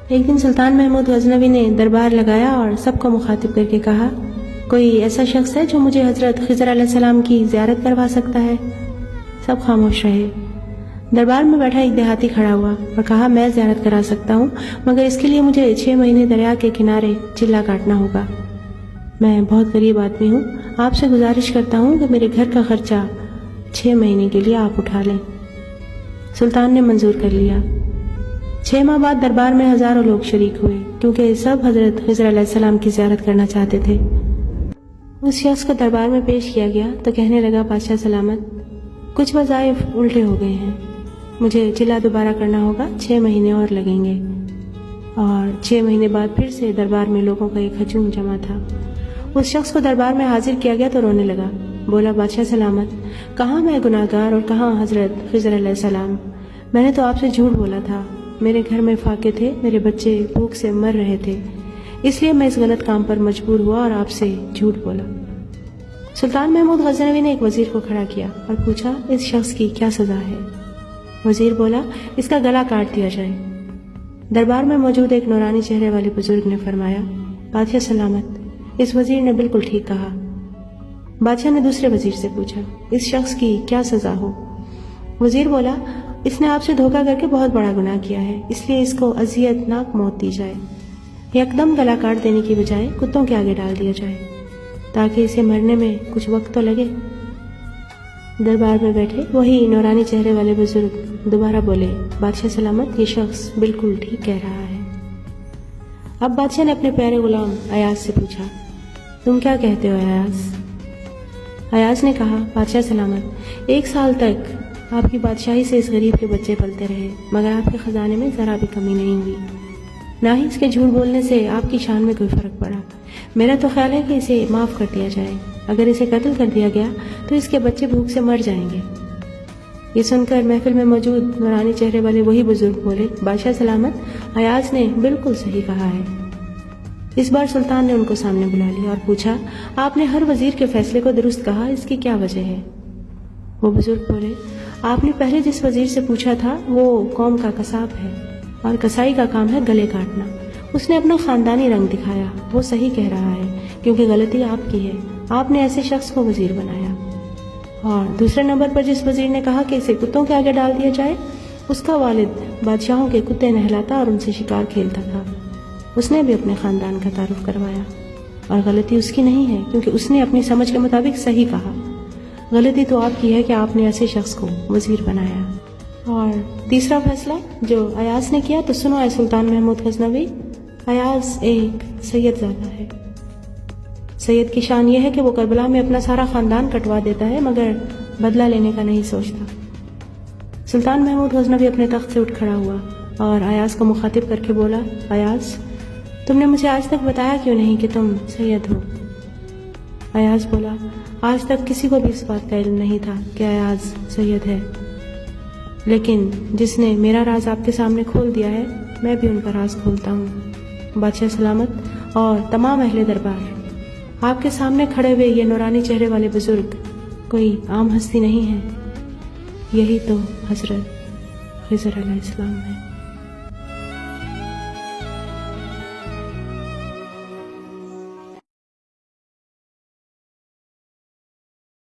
ایک دن سلطان محمود غزنوی نے دربار لگایا اور سب کو مخاطب کر کے کہا، کوئی ایسا شخص ہے جو مجھے حضرت خضر علیہ السلام کی زیارت کروا سکتا ہے؟ سب خاموش رہے۔ دربار میں بیٹھا ایک دیہاتی کھڑا ہوا اور کہا، میں زیارت کرا سکتا ہوں، مگر اس کے لیے مجھے 6 مہینے دریا کے کنارے چلہ کاٹنا ہوگا۔ میں بہت غریب آدمی ہوں، آپ سے گزارش کرتا ہوں کہ میرے گھر کا خرچہ 6 مہینے کے لیے آپ اٹھا لیں۔ سلطان نے منظور کر لیا۔ 6 ماہ بعد دربار میں ہزاروں لوگ شریک ہوئے، کیونکہ سب حضرت خضر علیہ السلام کی زیارت کرنا چاہتے تھے۔ اس شخص کو دربار میں پیش کیا گیا تو کہنے لگا، بادشاہ سلامت، کچھ وظائف الٹے ہو گئے ہیں، مجھے چلہ دوبارہ کرنا ہوگا، 6 مہینے اور لگیں گے۔ اور 6 مہینے بعد پھر سے دربار میں لوگوں کا ایک ہجوم جمع تھا۔ اس شخص کو دربار میں حاضر کیا گیا تو رونے لگا، بولا، بادشاہ سلامت، کہاں میں گناہگار اور کہاں حضرت خضر علیہ السلام؟ میں نے تو آپ سے جھوٹ بولا تھا، میرے گھر میں فاقے تھے، میرے بچے بھوک سے مر رہے تھے، اس لیے میں اس غلط کام پر مجبور ہوا اور آپ سے جھوٹ بولا۔ سلطان محمود غزنوی نے ایک وزیر کو کھڑا کیا اور پوچھا، اس شخص کی کیا سزا ہے؟ وزیر بولا، اس کا گلا کاٹ دیا جائے۔ دربار میں موجود ایک نورانی چہرے والے بزرگ نے فرمایا، بادشاہ سلامت، اس وزیر نے بالکل ٹھیک کہا۔ بادشاہ نے دوسرے وزیر سے پوچھا، اس شخص کی کیا سزا ہو؟ وزیر بولا، اس نے آپ سے دھوکہ کر کے بہت بڑا گناہ کیا ہے، اس لیے اس کو اذیت ناک موت دی جائے، یکدم گلا کاٹ دینے کی بجائے کتوں کے آگے ڈال دیا جائے تاکہ اسے مرنے میں کچھ وقت تو لگے۔ دربار میں بیٹھے وہی نورانی چہرے والے بزرگ دوبارہ بولے، بادشاہ سلامت، یہ شخص بالکل ٹھیک کہہ رہا ہے۔ اب بادشاہ نے اپنے پیارے غلام ایاز سے پوچھا، تم کیا کہتے ہو ایاز؟ ایاز نے کہا، بادشاہ سلامت، 1 سال تک آپ کی بادشاہی سے اس غریب کے بچے پلتے رہے، مگر آپ کے خزانے میں ذرا بھی کمی نہیں ہوئی، نہ ہی اس کے جھوٹ بولنے سے آپ کی شان میں کوئی فرق پڑا۔ میرا تو خیال ہے کہ اسے معاف کر دیا جائے، اگر اسے قتل کر دیا گیا تو اس کے بچے بھوک سے مر جائیں گے۔ یہ سن کر محفل میں موجود نورانی چہرے والے وہی بزرگ بولے، بادشاہ سلامت، ایاز نے بالکل صحیح کہا ہے۔ اس بار سلطان نے ان کو سامنے بلا لیا اور پوچھا، آپ نے ہر وزیر کے فیصلے کو درست کہا، اس کی کیا وجہ ہے؟ وہ بزرگ بولے، آپ نے پہلے جس وزیر سے پوچھا تھا وہ قوم کا قصاب ہے اور کسائی کا کام ہے گلے کاٹنا، اس نے اپنا خاندانی رنگ دکھایا، وہ صحیح کہہ رہا ہے کیونکہ غلطی آپ کی ہے، آپ نے ایسے شخص کو وزیر بنایا۔ اور دوسرے نمبر پر جس وزیر نے کہا کہ اسے کتوں کے آگے ڈال دیا جائے، اس کا والد بادشاہوں کے کتے نہلاتا اور ان سے شکار کھیلتا تھا، اس نے بھی اپنے خاندان کا تعارف کروایا، اور غلطی اس کی نہیں ہے کیونکہ اس نے اپنی سمجھ کے مطابق صحیح کہا، غلطی تو آپ کی ہے کہ آپ نے ایسے شخص کو وزیر بنایا۔ اور تیسرا فیصلہ جو ایاز نے کیا تو سنو اے سلطان محمود غزنوی، ایاز ایک سید زادہ ہے۔ سید کی شان یہ ہے کہ وہ کربلا میں اپنا سارا خاندان کٹوا دیتا ہے مگر بدلہ لینے کا نہیں سوچتا۔ سلطان محمود غزنوی اپنے تخت سے اٹھ کھڑا ہوا اور ایاز کو مخاطب کر کے بولا، ایاز، تم نے مجھے آج تک بتایا کیوں نہیں کہ تم سید ہو؟ ایاز بولا، آج تک کسی کو بھی اس بات کا علم نہیں تھا کہ ایاز سید ہے، لیکن جس نے میرا راز آپ کے سامنے کھول دیا ہے، میں بھی ان کا راز کھولتا ہوں۔ بادشاہ سلامت اور تمام اہل دربار، آپ کے سامنے کھڑے ہوئے یہ نورانی چہرے والے بزرگ کوئی عام ہستی نہیں ہے، یہی تو حضرت خضر علیہ السلام ہے۔